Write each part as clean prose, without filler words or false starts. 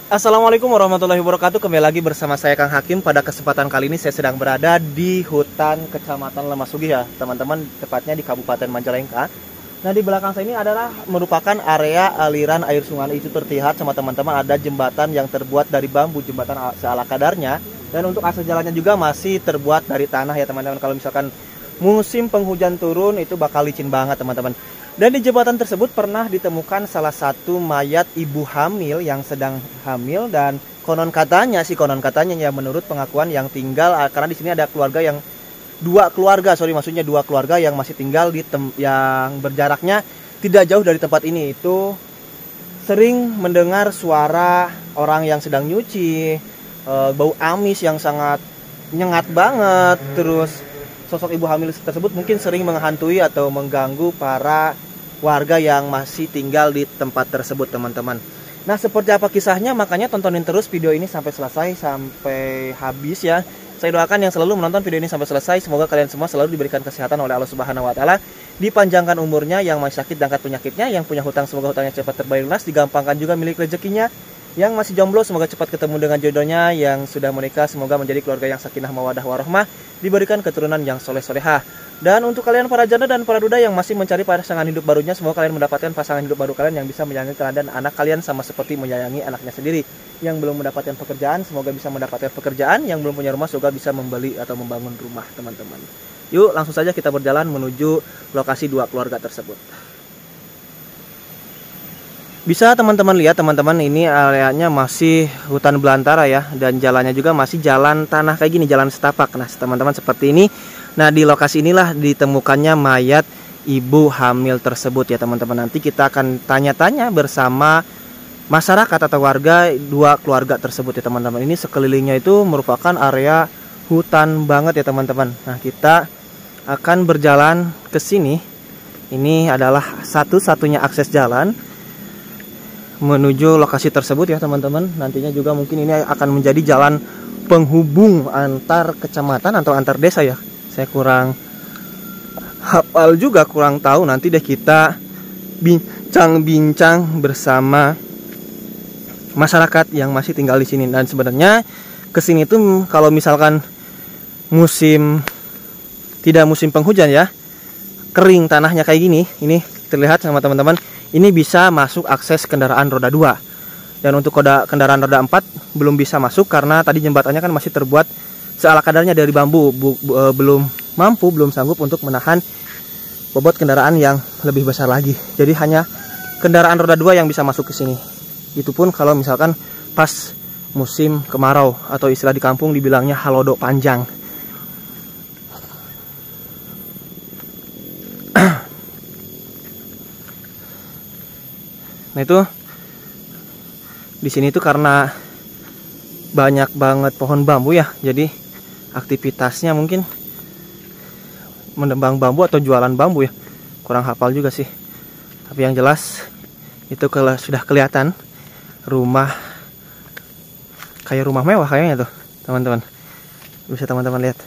Assalamualaikum warahmatullahi wabarakatuh. Kembali lagi bersama saya Kang Hakim. Pada kesempatan kali ini saya sedang berada di hutan Kecamatan Lemasugi ya teman-teman, tepatnya di Kabupaten Majalengka. Nah, di belakang saya ini adalah merupakan area aliran air sungai. Itu terlihat sama teman-teman, ada jembatan yang terbuat dari bambu, jembatan seala kadarnya. Dan untuk akses jalannya juga masih terbuat dari tanah ya teman-teman. Kalau misalkan musim penghujan turun itu bakal licin banget teman-teman. Dan di jembatan tersebut pernah ditemukan salah satu mayat ibu hamil yang sedang hamil, dan konon katanya ya, menurut pengakuan yang tinggal, karena di sini ada keluarga yang dua keluarga yang masih tinggal di yang berjaraknya tidak jauh dari tempat ini, itu sering mendengar suara orang yang sedang nyuci, bau amis yang sangat nyengat banget. Terus sosok ibu hamil tersebut mungkin sering menghantui atau mengganggu para warga yang masih tinggal di tempat tersebut teman-teman. Nah, seperti apa kisahnya? Makanya tontonin terus video ini sampai selesai, sampai habis ya. Saya doakan yang selalu menonton video ini sampai selesai, semoga kalian semua selalu diberikan kesehatan oleh Allah Subhanahu wa taala, dipanjangkan umurnya, yang masih sakit diangkat penyakitnya, yang punya hutang semoga hutangnya cepat terbayar lunas, digampangkan juga milik rezekinya, yang masih jomblo semoga cepat ketemu dengan jodohnya, yang sudah menikah semoga menjadi keluarga yang sakinah mawadah warahmah, diberikan keturunan yang soleh-solehah. Dan untuk kalian para janda dan para duda yang masih mencari pasangan hidup barunya, semoga kalian mendapatkan pasangan hidup baru kalian yang bisa menyayangi kalian dan anak kalian sama seperti menyayangi anaknya sendiri. Yang belum mendapatkan pekerjaan semoga bisa mendapatkan pekerjaan, yang belum punya rumah semoga bisa membeli atau membangun rumah teman-teman. Yuk langsung saja kita berjalan menuju lokasi dua keluarga tersebut. Bisa teman-teman lihat teman-teman, ini areanya masih hutan belantara ya, dan jalannya juga masih jalan tanah kayak gini, jalan setapak. Nah teman-teman seperti ini. Nah di lokasi inilah ditemukannya mayat ibu hamil tersebut ya teman-teman. Nanti kita akan tanya-tanya bersama masyarakat atau warga dua keluarga tersebut ya teman-teman. Ini sekelilingnya itu merupakan area hutan banget ya teman-teman. Nah kita akan berjalan ke sini. Ini adalah satu-satunya akses jalan menuju lokasi tersebut ya teman-teman. Nantinya juga mungkin ini akan menjadi jalan penghubung antar kecamatan atau antar desa ya. Saya kurang hafal juga, kurang tahu. Nanti deh kita bincang-bincang bersama masyarakat yang masih tinggal di sini. Dan sebenarnya kesini tuh kalau misalkan tidak musim penghujan ya, kering tanahnya kayak gini, ini terlihat sama teman-teman. Ini bisa masuk akses kendaraan roda 2. Dan untuk kendaraan roda 4 belum bisa masuk karena tadi jembatannya kan masih terbuat seala kadarnya dari bambu. Belum sanggup untuk menahan bobot kendaraan yang lebih besar lagi. Jadi hanya kendaraan roda 2 yang bisa masuk ke sini. Itu pun kalau misalkan pas musim kemarau atau istilah di kampung dibilangnya halodo panjang. Nah itu di sini tuh karena banyak banget pohon bambu ya, jadi aktivitasnya mungkin menebang bambu atau jualan bambu ya, kurang hafal juga sih. Tapi yang jelas itu kalau sudah kelihatan rumah, kayak rumah mewah kayaknya tuh teman-teman. Bisa teman-teman lihat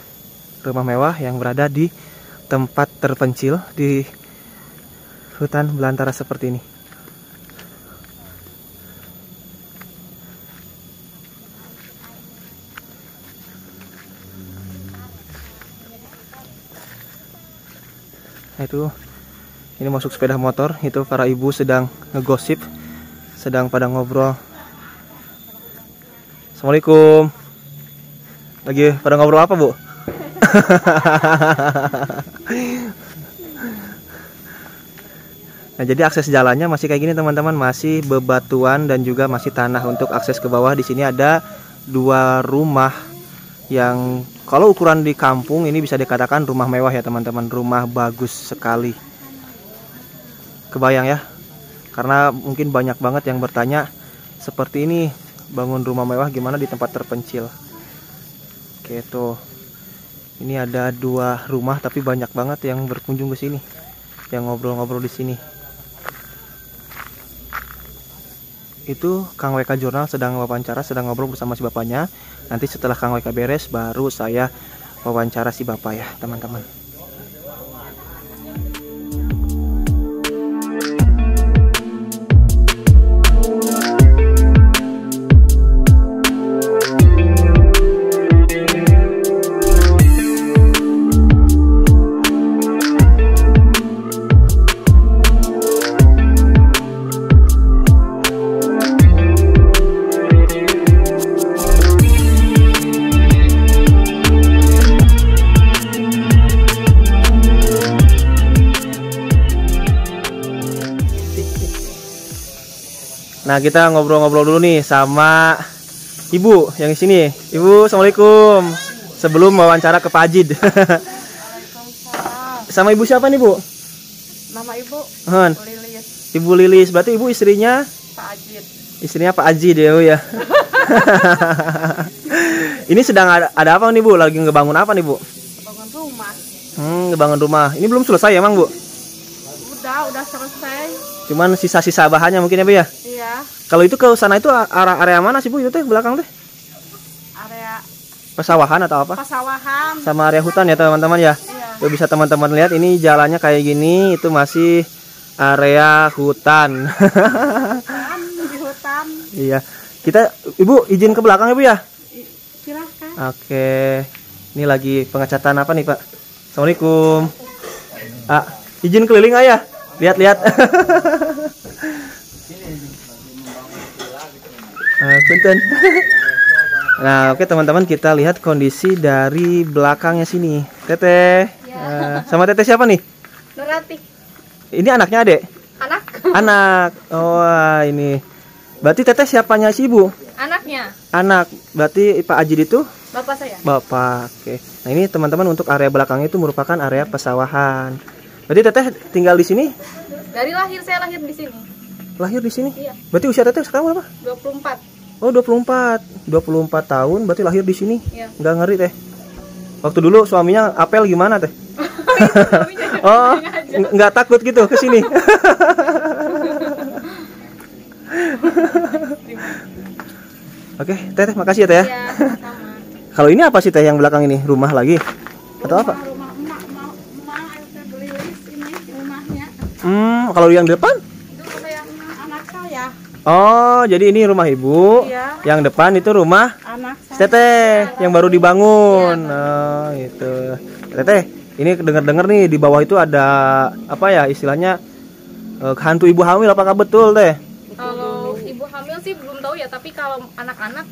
rumah mewah yang berada di tempat terpencil di hutan belantara seperti ini. Itu ini masuk sepeda motor, itu para ibu sedang ngegosip, sedang pada ngobrol. Assalamualaikum. Lagi pada ngobrol apa bu? Nah jadi akses jalannya masih kayak gini teman-teman, masih bebatuan dan juga masih tanah. Untuk akses ke bawah di sini ada dua rumah yang kalau ukuran di kampung ini bisa dikatakan rumah mewah ya teman-teman, rumah bagus sekali. Kebayang ya, karena mungkin banyak banget yang bertanya seperti ini, bangun rumah mewah gimana di tempat terpencil. Oke tuh, ini ada dua rumah tapi banyak banget yang berkunjung ke sini, yang ngobrol-ngobrol di sini. Itu Kang WK Jurnal sedang wawancara, sedang ngobrol bersama si bapaknya. Nanti setelah Kang WK beres baru saya wawancara si bapak ya teman-teman. Nah, kita ngobrol-ngobrol dulu nih sama Ibu yang di sini. Ibu, assalamualaikum. Sebelum wawancara ke Pak Ajid. Waalaikumsalam. Sama Ibu siapa nih, Bu? Nama Ibu Lilis Ibu Lilis. Berarti Ibu istrinya Pak Ajid. Istrinya Pak Ajid ya, Bu ya. Ini sedang ada apa nih, Bu? Lagi ngebangun apa nih, Bu? Bangun rumah. Ngebangun rumah. Ini belum selesai emang, Bu? Udah selesai. Cuman sisa-sisa bahannya mungkin ya, Bu ya? Iya. Kalau itu ke sana itu area mana sih, Bu? Itu teh belakang teh? Area Pesawahan atau apa? pesawahan. Sama area hutan ya, teman-teman ya. Iya. Tuh, bisa teman-teman lihat ini jalannya kayak gini, itu masih area hutan. Kan di hutan. Iya. Kita Ibu izin ke belakang ya, Bu ya? Silahkan. Oke. Ini lagi pengecatan apa nih, Pak? Assalamualaikum. Izin keliling ayah. Lihat-lihat. Punten. Nah, oke teman-teman, kita lihat kondisi dari belakangnya sini. Teteh. Sama Teteh siapa nih? Nurati. Ini anaknya, Adek? Anak. Anak. Oh, ini. Berarti Teteh siapanya si Ibu? Anaknya. Anak. Berarti Pak Ajid itu Bapak saya. Bapak. Oke. Nah, ini teman-teman untuk area belakangnya itu merupakan area pesawahan. Berarti Teteh tinggal di sini? Dari lahir saya lahir di sini. Lahir di sini? Iya. Berarti usia Teteh sekarang berapa? 24. Oh, 24. 24 tahun berarti lahir di sini. Iya. Nggak ngeri, Teh. Waktu dulu suaminya apel gimana, Teh? Oh, nggak takut gitu ke sini. Oke, Teh, makasih ya, Teh. Iya, sama. Kalau ini apa sih, Teh, yang belakang ini? Rumah lagi? Atau apa? Rumah emak Lilis ini rumahnya. Kalau yang di depan? Itu rumah yang anak saya. Oh, jadi ini rumah Ibu. Iya. Yang depan itu rumah Anak saya. Teteh yang baru dibangun. Oh, gitu. Teteh, ini dengar-dengar nih di bawah itu ada apa ya istilahnya hantu ibu hamil, apakah betul, Teh? Kalau ibu hamil sih belum tahu ya, tapi kalau anak-anak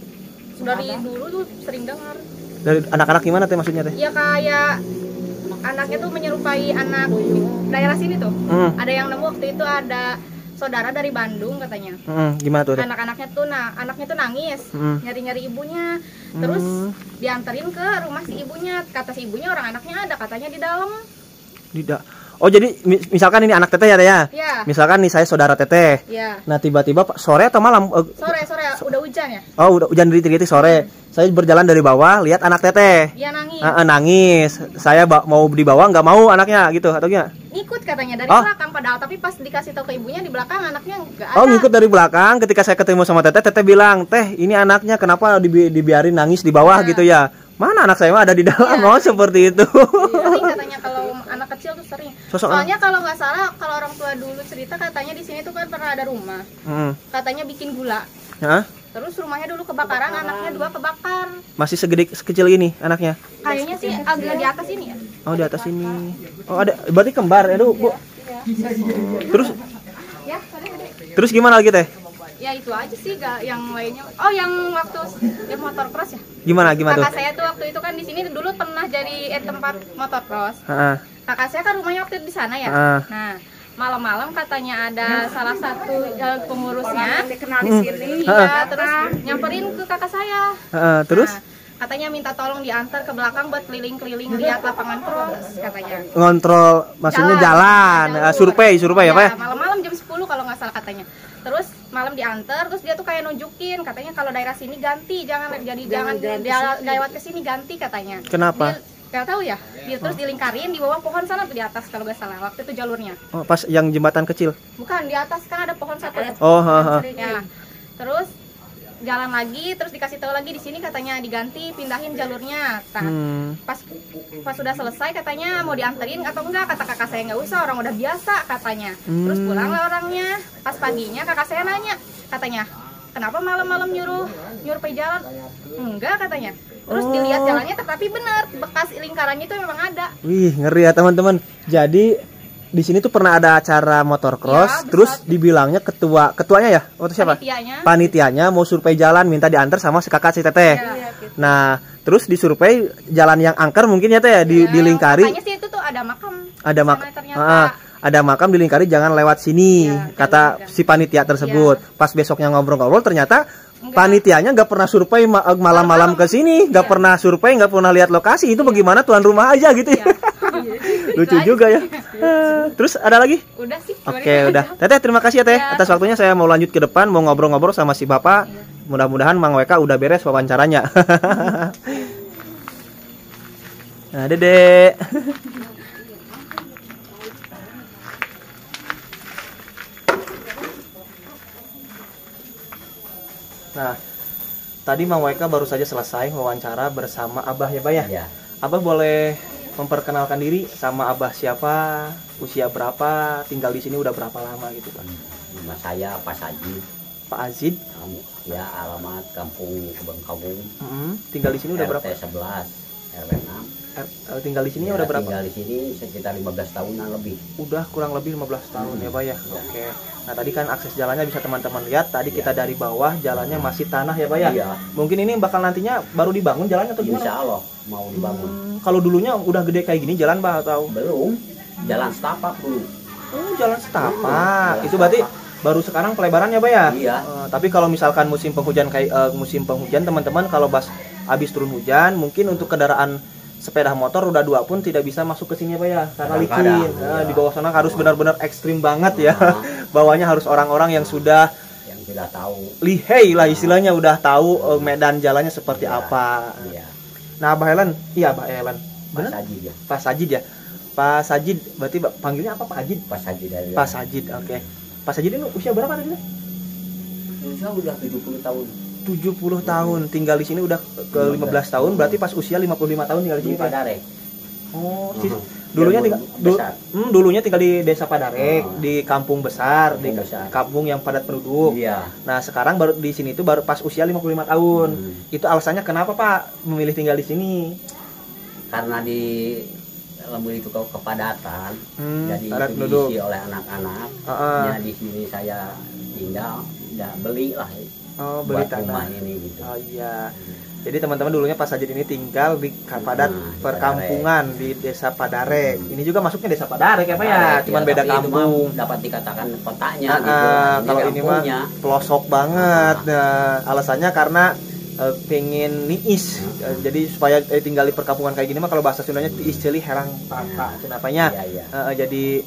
dari dulu tuh sering dengar. Dari anak-anak gimana, Teh, maksudnya, Teh? Ya kayak anaknya tuh menyerupai anak daerah sini tuh. Ada yang nemu waktu itu ada saudara dari Bandung katanya. Gimana tuh, Teh? Anaknya tuh nangis, nyari-nyari ibunya. Terus dianterin ke rumah si ibunya. Kata si ibunya orang anaknya ada katanya di dalam. Tidak. Oh, jadi misalkan ini anak Teteh ya, Teh ya? Iya. Misalkan nih saya saudara Teteh. Iya. Nah, tiba-tiba sore atau malam? Sore udah hujan ya? Oh, udah hujan rintik-rintik sore. Saya berjalan dari bawah, lihat anak Teteh. Dia nangis. Nangis. Saya mau dibawa, nggak mau anaknya gitu atau gimana? Ngikut katanya dari belakang, padahal tapi pas dikasih tahu ke ibunya di belakang anaknya nggak ada. Oh, ngikut dari belakang. Ketika saya ketemu sama Teteh, Teteh bilang, "Teh, ini anaknya kenapa dibiarin nangis di bawah gitu ya?" Mana anak saya mah ada di dalam. Oh, seperti itu. Sering katanya kalau anak kecil tuh sering. Soalnya kalau nggak salah, kalau orang tua dulu cerita katanya di sini tuh kan pernah ada rumah. Katanya bikin gula. Terus rumahnya dulu kebakaran, anaknya 2 kebakar. Masih sekecil ini anaknya? Kayaknya sih agak di atas ini ya. Oh, di atas ini. Oh, ada. Berarti kembar ya, Bu? Terus Ya, terus gimana lagi, Teh? ya itu aja sih, gak yang lainnya. Oh, yang waktu yang motor cross ya. Gimana tuh? Kakak saya tuh waktu itu kan di sini dulu pernah jadi tempat motor cross. Kakak saya kan rumahnya waktu itu di sana ya. Nah, malam-malam katanya ada salah satu pengurusnya dikenal di sini. Iya, terus nyamperin ke kakak saya. Terus? Nah, katanya minta tolong diantar ke belakang buat keliling-keliling lihat lapangan cross katanya. Ngontrol, maksudnya jalan. Survei ya, Pak ya? Malam-malam jam 10 kalau nggak salah katanya. Terus malam diantar, terus dia tuh kayak nunjukin katanya kalau daerah sini ganti, jangan lewat ke sini, ganti katanya. Kenapa? Gak tahu ya. Terus dilingkarin di bawah pohon sana tuh di atas kalau nggak salah. Waktu itu jalurnya. Oh, pas yang jembatan kecil. Bukan, di atas kan ada pohon satu. Oh, ya. Terus jalan lagi, terus dikasih tahu lagi di sini katanya diganti, pindahin jalurnya. Pas sudah selesai katanya mau dianterin atau enggak, kata kakak saya nggak usah, orang udah biasa katanya. Terus pulanglah orangnya. Pas paginya kakak saya nanya, katanya, kenapa malam-malam nyuruh pergi jalan? Enggak katanya. Terus dilihat jalannya, tapi benar bekas lingkarannya itu memang ada. Wih, ngeri ya teman-teman. Jadi di sini tuh pernah ada acara motorcross, terus dibilangnya ketuanya ya, waktu siapa? Panitianya mau survei jalan, minta diantar sama si kakak si Teteh. Nah, terus disurvei jalan yang angker mungkin ya, Teh ya, dilingkari. Katanya sih itu tuh ada makam. ada makam di Lingkari jangan lewat sini, Ya, kata jangan. si panitia tersebut. Pas besoknya ngobrol-ngobrol ternyata Enggak. panitianya nggak pernah survei malam-malam ke sini, nggak Ya. pernah survei, nggak pernah lihat lokasi. Itu bagaimana tuan rumah aja gitu ya. Ya. Lucu Itu juga aja ya. Terus ada lagi? Udah sih. Oke, udah. Teteh, terima kasih ya Teh Ya. atas waktunya. Saya mau lanjut ke depan, mau ngobrol-ngobrol sama si Bapak. Iya. Mudah-mudahan Mang WK udah beres wawancaranya. Nah, Dedek. Nah, tadi Mang WK baru saja selesai wawancara bersama Abah ya, Pak ya? Ya, Abah boleh memperkenalkan diri sama Abah siapa, usia berapa, tinggal di sini udah berapa lama gitu, Pak? nama saya Pak Saji. Pak Azid, Ya, alamat Kampung Kebengkawung. tinggal di sini udah berapa? RT 11 RW 6. Tinggal di sini Ya, udah berapa? tinggal di sini sekitar 15 tahunan lebih. Udah kurang lebih 15 tahun ya, Pak ya. Ya. Oke. Nah, tadi kan akses jalannya bisa teman-teman lihat. Tadi kita dari bawah, jalannya masih tanah ya, Pak ya. Iya, Mungkin ini bakal nantinya baru dibangun jalannya atau gimana? insya Allah mau dibangun. Kalau dulunya udah gede kayak gini jalan, Pak, atau? Belum, jalan setapak dulu. Oh, jalan setapak. Jalan Itu berarti setapak. baru sekarang pelebaran ya, Pak ya? Iya. Tapi kalau misalkan musim penghujan kayak musim penghujan, teman-teman kalau habis turun hujan, mungkin untuk kendaraan sepeda motor roda 2 pun tidak bisa masuk ke sini ya, Pak ya, karena licin. Kadang-kadang, Nah, iya. di bawah sana harus benar-benar ekstrim banget ya. Nah. Bawahnya harus orang-orang yang sudah Yang sudah tahu. lihai lah istilahnya, udah tahu medan jalannya seperti Iya. apa. Iya, Nah, Abah Elan, iya Abah Elan. Pak Benar? Saji ya. Pak Sajid ya. Pak Sajid, berarti panggilnya apa, Pak Ajid? Pak Saji dari. Pak Sajid, oke. Pak Sajid ini usia berapa tadi? Saya udah 70 tahun. 70 tahun, tinggal di sini udah ke 15 tahun, berarti pas usia 55 tahun tinggal di Di sini, Pak. Padare. Oh, Uh-huh. dulunya Dia tinggal besar. dulunya tinggal di Desa Padarek, di kampung besar, di Kampung besar. kampung yang padat penduduk. Iya. Nah, sekarang baru di sini itu baru pas usia 55 tahun. Itu alasannya kenapa, Pak, memilih tinggal di sini? Karena di lembur itu kepadatan, jadi padat itu penduduk. diisi oleh anak-anak. Heeh. Ya di sini saya tinggal, ya beli lah Oh, beli buat rumah tanah. ini gitu. Oh iya. Jadi teman-teman dulunya Pak Sajid ini tinggal di padat Nah, di perkampungan di Desa Padarek. Ini juga masuknya Desa Padarek ya, Pak ya? Padarek, Cuman ya, beda tapi itu mah kampung. dapat dikatakan kotanya Ah, gitu. kalau ini mah kampungnya. pelosok banget. Nah, alasannya karena pengen niis. Jadi supaya tinggal di perkampungan kayak gini mah kalau bahasa Sundanya tiis ceuli herang papa. Kenapanya? Iya, iya. Jadi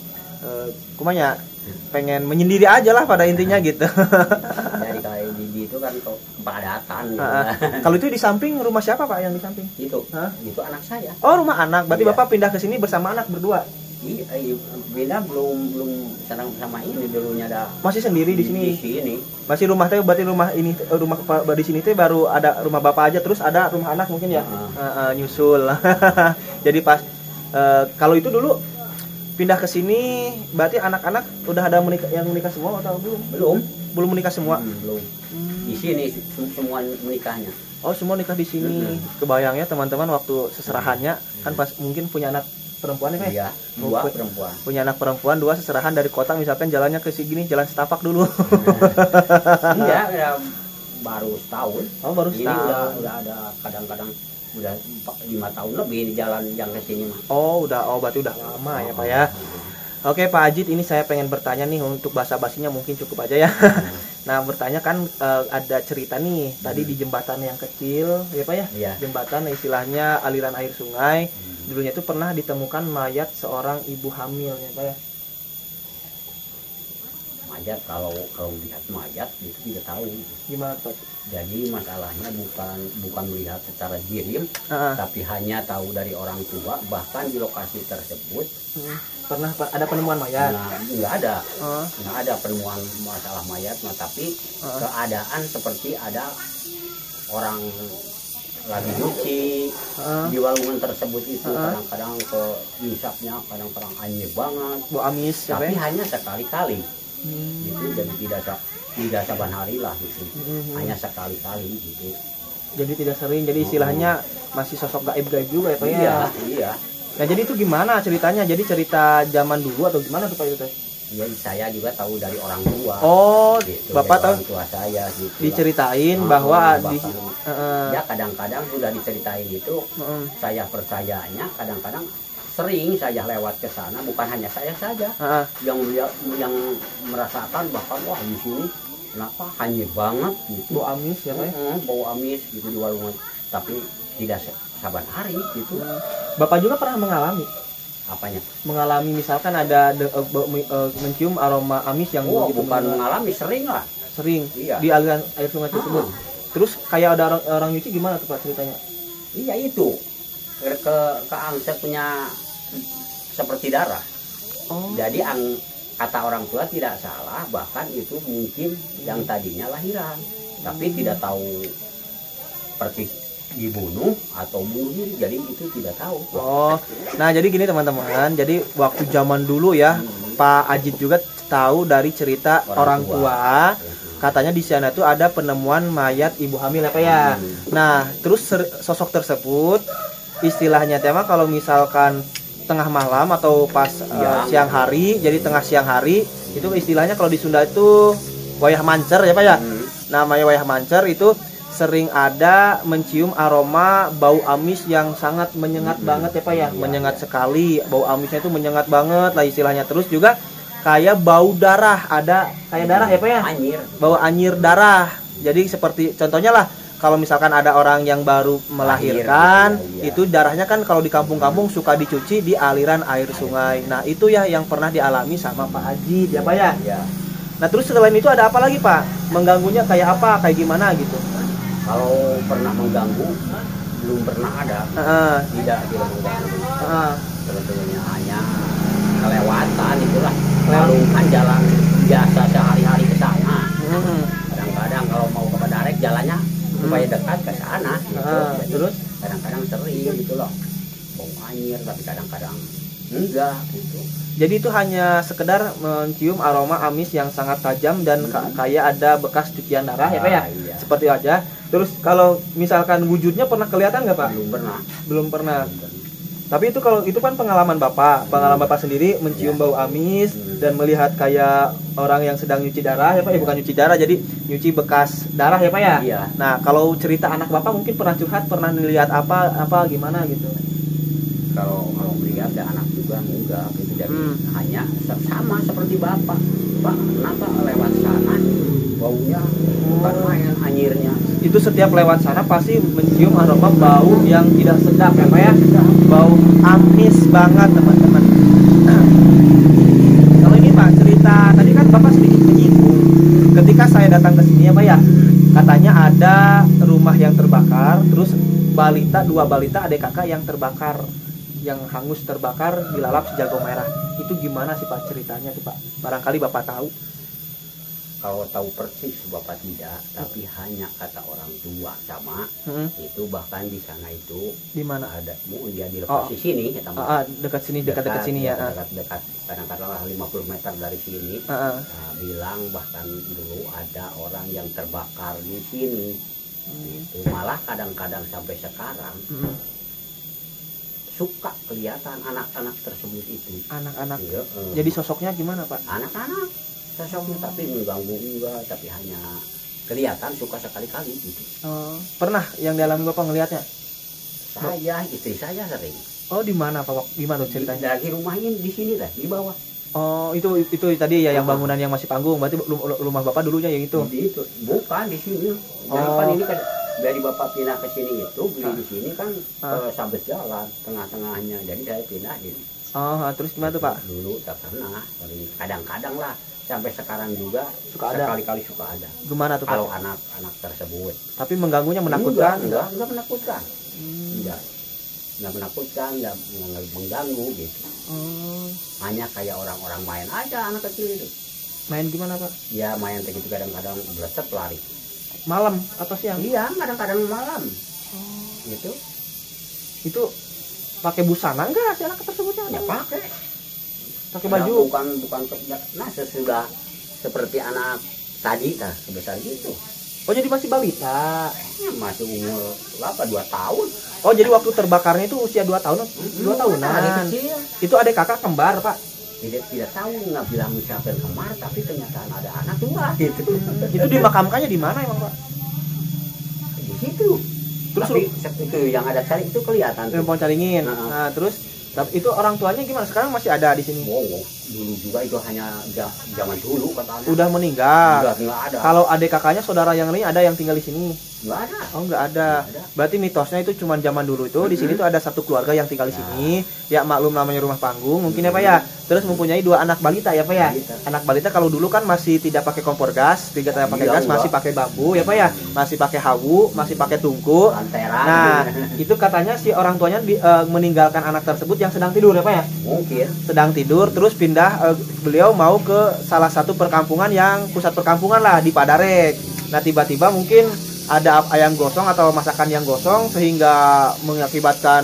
kumanya pengen menyendiri aja lah pada intinya gitu. Dari kalau di itu kan kepadatan gitu. Kalau itu di samping rumah siapa, Pak, yang di samping? Itu, Hah? itu anak saya. Oh, rumah anak. Berarti Iya. Bapak pindah ke sini bersama anak berdua. Iya, beda belum senang sama ini dulunya ada Masih sendiri di sini. Di sini. Masih rumah teh berarti rumah ini rumah di sini teh baru ada rumah Bapak aja, terus ada rumah anak mungkin ya. Nyusul. Jadi pas kalau itu dulu pindah ke sini berarti anak-anak udah ada yang menikah semua atau belum? Belum menikah semua. Belum. Di sini semua menikahnya. Oh, semua nikah di sini. Kebayangnya teman-teman waktu seserahannya kan pas mungkin punya anak perempuan ya, Iya, dua perempuan. punya anak perempuan, 2 seserahan dari kota misalkan jalannya ke sini jalan setapak dulu. Enggak, ya, baru setahun. Oh, baru Ini setahun. udah ada kadang-kadang udah 5 tahun lebih di jalan yang ke sini mah. Oh, berarti udah lama ya, Pak ya. Oke, Pak Ajid, ini saya pengen bertanya nih untuk basa-basinya mungkin cukup aja ya. Nah, bertanya kan ada cerita nih tadi di jembatan yang kecil, ya Pak ya. Iya. Jembatan istilahnya aliran air sungai. Dulunya itu pernah ditemukan mayat seorang ibu hamil, ya Pak ya. Mayat kalau lihat mayat itu tidak tahu. Gimana, Pak? Jadi masalahnya bukan melihat secara jirim, Heeh. tapi hanya tahu dari orang tua. Bahkan di lokasi tersebut Pernah Pak, ada penemuan mayat? nggak ada. Heeh. Nggak ada penemuan masalah mayat, tapi keadaan seperti ada orang lagi nyuci di walungan tersebut itu. Kadang-kadang ke hisapnya, kadang-kadang anjir banget, Bu amis, ya, Pak tapi ya? hanya sekali-kali gitu. Jadi tidak saban hari lah gitu, hanya sekali-kali gitu. Jadi tidak sering, jadi istilahnya masih sosok gaib-gaib juga ya Pak ya? Iya. Nah, jadi itu gimana ceritanya? Jadi cerita zaman dulu atau gimana tuh Pak itu teh? Jadi saya juga tahu dari orang tua. Oh, Gitu, Bapak dari tahu orang tua saya gitu. diceritain lah. bahwa di Bahkan, ya kadang-kadang sudah diceritain itu, saya percayanya kadang-kadang sering saya lewat ke sana, bukan hanya saya saja yang merasakan bahkan wah di sini kenapa hanyir banget gitu. Bau amis ya Pak? Bau amis gitu di walungan, tapi tidak saban hari gitu. Bapak juga pernah mengalami? Apanya? Mengalami misalkan ada mencium aroma amis yang begitu bukan mengalami, sering lah. Sering? Iya. Di aliran air sungai tersebut? Terus kayak ada orang nyuci gimana tuh Pak ceritanya? Iya itu. Keangset punya seperti darah. Jadi kata orang tua tidak salah, bahkan itu mungkin yang tadinya lahiran, tapi tidak tahu persis dibunuh atau bunuh diri, jadi itu tidak tahu. Nah jadi gini teman-teman, jadi waktu zaman dulu ya Pak Ajit juga tahu dari cerita orang tua. Katanya di sana tuh ada penemuan mayat ibu hamil apa ya. Nah terus sosok tersebut istilahnya tema kalau misalkan tengah malam atau pas siang hari, jadi tengah siang hari itu istilahnya kalau di Sunda itu wayah mancer ya Pak ya. Namanya wayah mancer itu sering ada mencium aroma bau amis yang sangat menyengat banget ya Pak ya. Menyengat sekali, bau amisnya itu menyengat banget lah istilahnya. Terus juga kayak bau darah, ada kayak darah ya Pak ya. Bau anyir darah. Jadi seperti contohnya lah kalau misalkan ada orang yang baru melahirkan, itu darahnya kan kalau di kampung-kampung suka dicuci di aliran air sungai. Nah itu ya yang pernah dialami sama Pak Haji, ya Pak ya? Nah terus selain itu ada apa lagi Pak? Mengganggunya kayak apa? Kayak gimana gitu? Kalau pernah mengganggu, belum pernah ada. Tidak mengganggu. Sebetulnya hanya kelewatan itulah. Lalu kan jalan biasa sehari-hari ke sana. Kadang-kadang kalau mau ke Padarek jalannya supaya dekat ke sana gitu. Terus kadang-kadang sering gitu loh bau anyir, tapi kadang-kadang enggak gitu. Jadi itu hanya sekedar mencium aroma amis yang sangat tajam dan kayak ada bekas cucian darah ya Pak ya? Seperti aja. Terus kalau misalkan wujudnya pernah kelihatan nggak Pak? Belum pernah. Tapi itu kalau itu kan pengalaman Bapak sendiri mencium bau amis dan melihat kayak orang yang sedang nyuci darah ya Pak, bukan nyuci darah, jadi nyuci bekas darah ya Pak ya. Nah kalau cerita anak Bapak mungkin pernah curhat, pernah melihat apa gimana gitu. Kalau melihat ya anak juga enggak gitu, jadi hanya sama seperti Bapak. Pak kenapa lewat sana baunya bukan main anyirnya. Itu setiap lewat sana pasti mencium aroma bau yang tidak sedap ya Pak ya. Bau amis banget teman-teman. Kalau ini Pak cerita tadi kan Bapak sedikit menyinggung ketika saya datang ke sini ya Pak ya, katanya ada rumah yang terbakar, terus dua balita adik kakak yang terbakar, yang hangus terbakar dilalap sejago merah. Itu gimana sih Pak ceritanya tuh Pak? Barangkali Bapak tahu. Kalau tahu persis Bapak tidak, tapi hanya kata orang tua sama itu, bahkan di sana itu di mana ada dia di lokasi sini ya dekat sini dekat sini ya, dekat kadang-kadang 50 meter dari sini. Bilang bahkan dulu ada orang yang terbakar di sini. Itu malah kadang-kadang sampai sekarang suka kelihatan anak-anak tersebut itu. Anak-anak. Jadi sosoknya gimana Pak? Anak-anak sosoknya, tapi mengganggu enggak, tapi hanya kelihatan suka sekali-kali gitu. Pernah yang dialami Bapak ngelihatnya? Saya, istri saya sering. Di mana Pak? Gimana tuh ceritanya? Lagi rumahnya di sini lah, di bawah. Itu tadi ya yang bangunan yang masih panggung. Berarti rumah Bapak dulunya yang itu? Itu bukan di sini. Depan ini kan dari Bapak pindah ke sini itu beli di sini kan sampai jalan tengah-tengahnya. Jadi saya pindah ini. Terus gimana tuh Pak? Dulu tak pernah, kadang-kadang lah. Sampai sekarang juga suka ada. Sekali-kali suka ada. Gimana tuh Pak? Kalau anak-anak tersebut. Tapi mengganggunya menakutkan? Enggak menakutkan. Enggak menakutkan, enggak mengganggu gitu. Hanya kayak orang-orang main aja anak kecil itu. Main gimana Pak? Ya main begitu, kadang-kadang bleset lari. Malam atau siang? Iya, kadang-kadang malam. Gitu. Itu pakai busana enggak si anak tersebutnya? Ya pakai baju. Bukan sesudah seperti anak tadi sebesar gitu. Jadi masih balita. Masih umur 2 tahun. Jadi waktu terbakarnya itu usia 2 tahun, 2 tahunan. Itu adik kakak kembar Pak. Tidak tahu, nggak bilang siapa yang kembar, tapi ternyata ada anak 2 gitu. Itu dimakamkannya di mana emang Pak? Di situ. Terus tapi itu yang ada cari itu kelihatan. Pohon caringin. Nah terus Tapi itu orang tuanya gimana? Sekarang masih ada di sini? Wow, dulu juga itu hanya zaman dulu katanya. Udah meninggal. Udah nggak ada. Kalau adik kakaknya, saudara yang lain ada yang tinggal di sini? Nggak ada. Oh, nggak ada. Berarti mitosnya itu cuma zaman dulu itu di sini tuh ada satu keluarga yang tinggal di sini. Ya maklum namanya rumah panggung mungkin ya Pak ya. Terus mempunyai 2 anak balita ya Pak ya. Anak balita kalau dulu kan masih tidak pakai kompor gas, tidak pakai gas, masih pakai bambu ya Pak ya. Masih pakai hawu, masih pakai tungku. Lanteran. Nah, itu katanya si orang tuanya meninggalkan anak tersebut yang sedang tidur ya Pak ya. Mungkin. Sedang tidur terus pindah, beliau mau ke salah satu perkampungan yang pusat perkampungan lah di Padarek. Nah, tiba-tiba mungkin ada ayam gosong atau masakan yang gosong sehingga mengakibatkan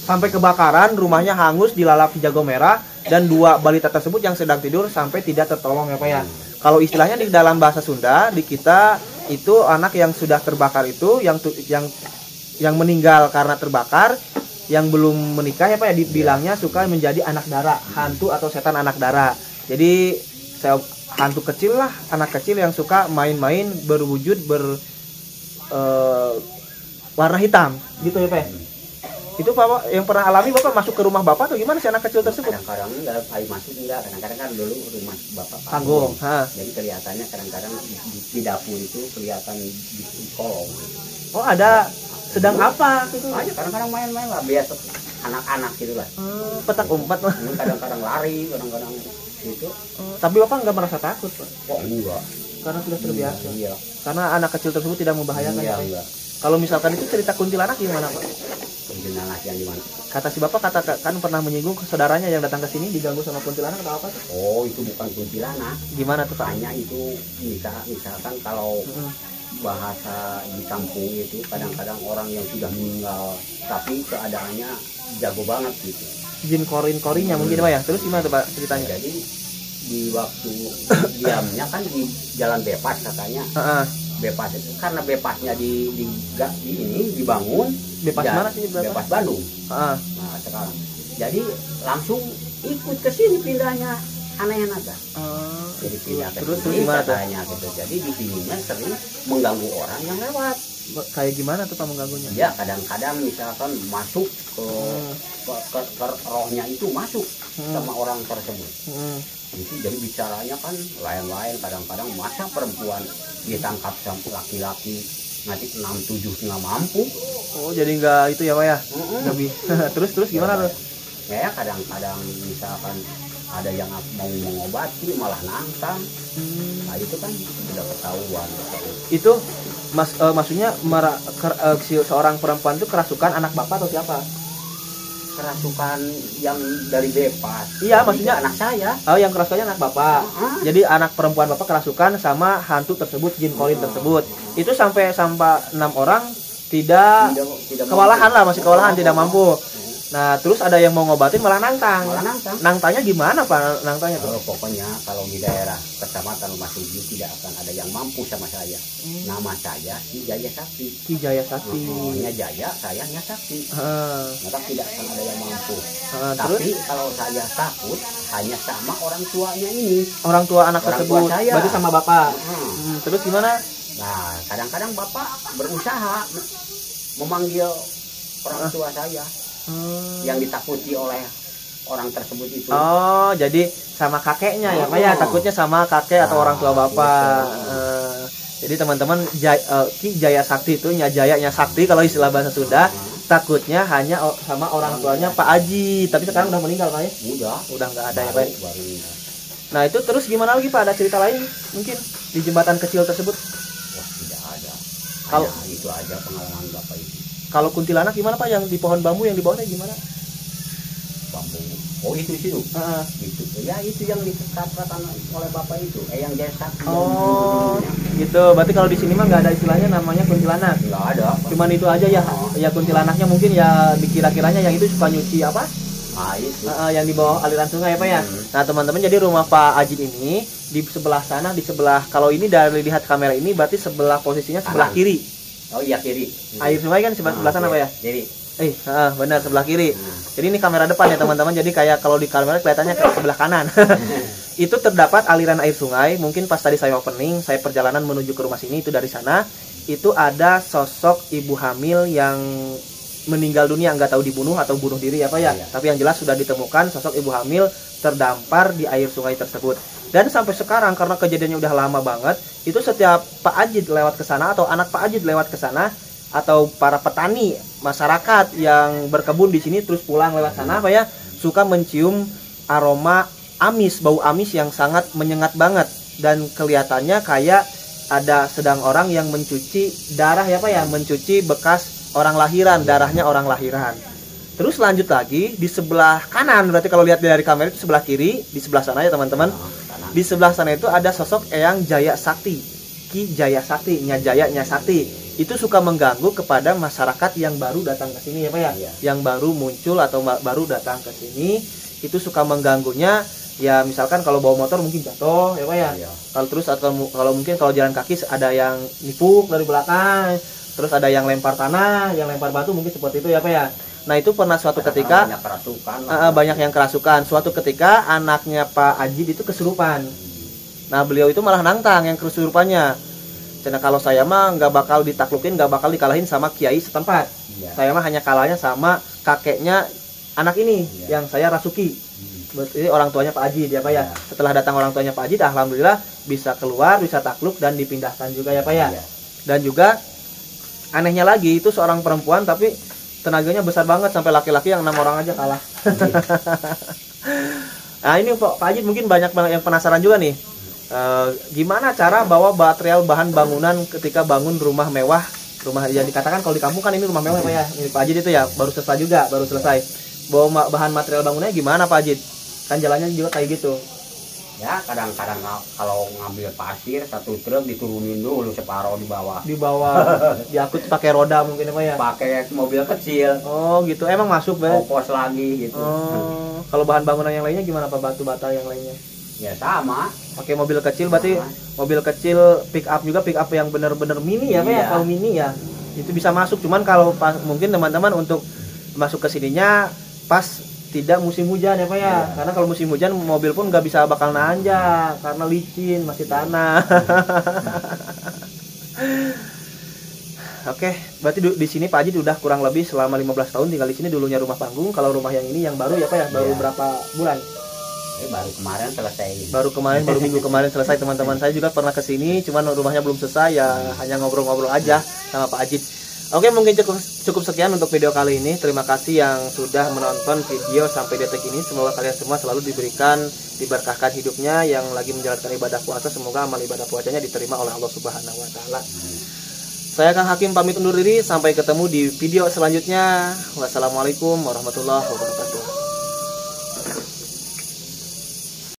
sampai kebakaran, rumahnya hangus, dilalap si jago merah, dan 2 balita tersebut yang sedang tidur sampai tidak tertolong ya Pak ya. Kalau istilahnya di dalam bahasa Sunda di kita itu anak yang sudah terbakar itu yang meninggal karena terbakar, yang belum menikah ya Pak ya, dibilangnya suka menjadi anak dara, hantu atau setan anak dara. Jadi hantu kecil lah, anak kecil yang suka main-main berwujud warna hitam gitu ya Pak ya. Itu Bapak yang pernah alami, Bapak masuk ke rumah Bapak atau gimana si anak kecil tersebut? Kadang-kadang enggak, masuk enggak, kadang-kadang kan dulu rumah Bapak Panggung. Jadi kelihatannya kadang-kadang di dapur itu kelihatan di kolong. Oh, ada sedang apa gitu? Aja kadang-kadang main-main lah, biasa anak-anak gitu lah. Petak umpat lah. Kadang-kadang lari, kadang-kadang gitu. Tapi Bapak nggak merasa takut Pak? Kok enggak? Karena sudah terbiasa. Iya. Karena anak kecil tersebut tidak membahayakan. Iya, Pak? enggak. Kalau misalkan itu cerita kuntilanak gimana Pak? Kuntilanak yang gimana? Kata si Bapak kan pernah menyinggung saudaranya yang datang ke sini diganggu sama kuntilanak atau apa tuh? Oh, itu bukan kuntilanak. Gimana tuh Pak? Hanya itu misalkan kalau bahasa di kampung itu kadang-kadang orang yang sudah meninggal tapi keadaannya jago banget gitu. Jin korin-korinnya mungkin Pak ya. Terus gimana tuh Pak ceritanya? Jadi di waktu diamnya kan di jalan bebas katanya. Bebas itu karena bebasnya dibangun. Bebas mana sih? Bebas Bandung. Nah, sekarang. Jadi langsung ikut ke sini pindahnya aneh aja. Jadi pindah ke terus sini gimana katanya gitu. Jadi di sininya sering mengganggu orang yang lewat. Kayak gimana tuh Pak mengganggunya? Ya kadang-kadang misalkan masuk ke rohnya itu masuk sama orang tersebut. Itu jadi bicaranya kan lain-lain, kadang-kadang masa perempuan ditangkap sama laki-laki nanti 6-7 nggak mampu. Oh jadi nggak itu ya Pak ya? Terus gimana tuh? Ya kadang-kadang misalkan ada yang mau mengobati malah nangkang. Nah itu kan sudah ketahuan. Itu maksudnya seorang perempuan itu kerasukan anak Bapak atau siapa? Kerasukan yang dari bebas. Iya, maksudnya anak saya. Oh, yang kerasukannya anak Bapak. Jadi anak perempuan Bapak kerasukan sama hantu tersebut, jin korin tersebut. Itu sampai 6 orang tidak kewalahan lah, masih kewalahan, tidak mampu. Nah, terus ada yang mau ngobatin malah nangtang. Nangtangnya gimana Pak? Nangtangnya tuh? Pokoknya kalau di daerah kecamatan Rumah Sugi tidak akan ada yang mampu sama saya. Nama saya Ki Jaya Sakti. Ki Jaya Sakti. Namanya Jaya, sayangnya Sakti. Maka tidak akan ada yang mampu. Tapi kalau saya takut hanya sama orang tuanya ini. Orang tua anak tersebut. Berarti sama Bapak. Terus gimana? Nah, kadang-kadang Bapak berusaha memanggil orang tua saya. Yang ditakuti oleh orang tersebut itu. Oh, jadi sama kakeknya ya Pak ya? Takutnya sama kakek atau orang tua Bapak. Jadi teman-teman, Ki Jaya Sakti itu jayanya Sakti kalau istilah bahasa Sunda. Takutnya hanya sama orang tuanya Pak Aji. Tapi sekarang udah meninggal Pak ya? Udah nggak ada ya Pak. Nah itu terus gimana lagi Pak? Ada cerita lain mungkin di jembatan kecil tersebut? Wah, tidak ada. Kalau itu aja pengalaman Bapak itu. Kalau kuntilanak gimana Pak? Yang di pohon bambu yang di bawahnya gimana? Bambu. Oh itu. Itu. Ya itu yang dikatakan oleh Bapak itu. Yang Jaya Sakti. Oh, gitu. Berarti kalau di sini mah nggak ada istilahnya namanya kuntilanak. Nggak ada. Cuman itu aja ya. Ya kuntilanaknya mungkin ya dikira-kiranya yang itu suka nyuci apa? Itu. Yang di bawah aliran sungai ya Pak ya. Nah teman-teman, jadi rumah Pak Ajin ini di sebelah sana, di sebelah, kalau ini dari lihat kamera ini berarti sebelah posisinya sebelah kiri. Oh iya kiri. Air sungai kan sebelah sana Pak ya? Kiri. Benar sebelah kiri. Jadi ini kamera depan ya teman-teman. Jadi kayak kalau di kamera kelihatannya ke sebelah kanan. Itu terdapat aliran air sungai. Mungkin pas tadi saya opening, saya perjalanan menuju ke rumah sini, itu dari sana itu ada sosok ibu hamil yang meninggal dunia, nggak tahu dibunuh atau bunuh diri ya Pak ya. Iya. Tapi yang jelas sudah ditemukan sosok ibu hamil terdampar di air sungai tersebut. Dan sampai sekarang karena kejadiannya udah lama banget, itu setiap Pak Ajid lewat ke sana atau anak Pak Ajid lewat ke sana atau para petani masyarakat yang berkebun di sini terus pulang lewat sana Pak ya, suka mencium aroma amis, bau amis yang sangat menyengat banget, dan kelihatannya kayak ada sedang orang yang mencuci darah ya Pak ya, mencuci bekas orang lahiran, darahnya orang lahiran. Terus lanjut lagi di sebelah kanan, berarti kalau lihat dari kamera itu sebelah kiri, di sebelah sana ya teman-teman. Di sebelah sana itu ada sosok Eyang Jaya Sakti, Ki Jaya Sakti, Nya Jaya Nya Sakti. Itu suka mengganggu kepada masyarakat yang baru datang ke sini ya Pak ya. Iya. Yang baru muncul atau baru datang ke sini, itu suka mengganggunya. Ya misalkan kalau bawa motor mungkin jatuh ya Pak ya. Iya. Kalau terus atau kalau mungkin kalau jalan kaki ada yang nipuk dari belakang, terus ada yang lempar tanah, yang lempar batu, mungkin seperti itu ya Pak ya. Nah itu pernah suatu ketika banyak kerasukan, banyak yang kerasukan. Suatu ketika anaknya Pak Ajid itu kesurupan. Nah beliau itu malah nantang yang kesurupannya. Karena kalau saya mah nggak bakal ditaklukin, nggak bakal dikalahin sama kiai setempat. Iya. Saya mah hanya kalahnya sama kakeknya anak ini Iya. yang saya rasuki. Berarti orang tuanya Pak Ajid ya Pak ya. Setelah datang orang tuanya Pak Ajid, alhamdulillah bisa keluar, bisa takluk dan dipindahkan juga ya Pak ya. Iya. Dan juga anehnya lagi itu seorang perempuan tapi tenaganya besar banget sampai laki-laki yang 6 orang aja kalah. Nah ini Pak Ajid mungkin banyak yang penasaran juga nih. Gimana cara bawa material bahan bangunan ketika bangun rumah mewah, rumah yang dikatakan kalau di kampung kan ini rumah mewah Pak ya. Ini Pak Ajid itu ya baru selesai juga, baru selesai. Bawa bahan material bangunannya gimana Pak Ajid? Kan jalannya juga kayak gitu. Ya kadang-kadang kalau ngambil pasir satu truk diturunin dulu separuh di bawah. Di bawah diangkut pakai roda mungkin Pak ya. Pakai mobil kecil. Oh gitu. Emang masuk Pak? Ongkos lagi gitu. Oh, kalau bahan bangunan yang lainnya gimana Pak? Batu bata yang lainnya? Ya sama. Pakai mobil kecil berarti mobil kecil pick up juga, pick up yang bener-bener mini ya Pak ya. Iya. Kalau mini ya itu bisa masuk, cuman kalau mungkin teman-teman untuk masuk ke sininya pas tidak musim hujan ya Pak ya. Iya. Karena kalau musim hujan mobil pun nggak bisa bakal nanjak karena licin, masih tanah. Oke, berarti di sini Pak Ajid udah kurang lebih selama 15 tahun tinggal di sini, dulunya rumah panggung. Kalau rumah yang ini yang baru ya Pak ya, baru Iya. berapa bulan? Baru kemarin selesai. Baru minggu kemarin selesai. Teman-teman saya juga pernah ke sini, cuman rumahnya belum selesai ya, hanya ngobrol-ngobrol aja sama Pak Ajid. Oke, mungkin cukup sekian untuk video kali ini. Terima kasih yang sudah menonton video sampai detik ini. Semoga kalian semua selalu diberkahkan hidupnya, yang lagi menjalankan ibadah puasa, semoga amal ibadah puasanya diterima oleh Allah Subhanahu wa taala. Saya Kang Hakim pamit undur diri, sampai ketemu di video selanjutnya. Wassalamualaikum warahmatullahi wabarakatuh.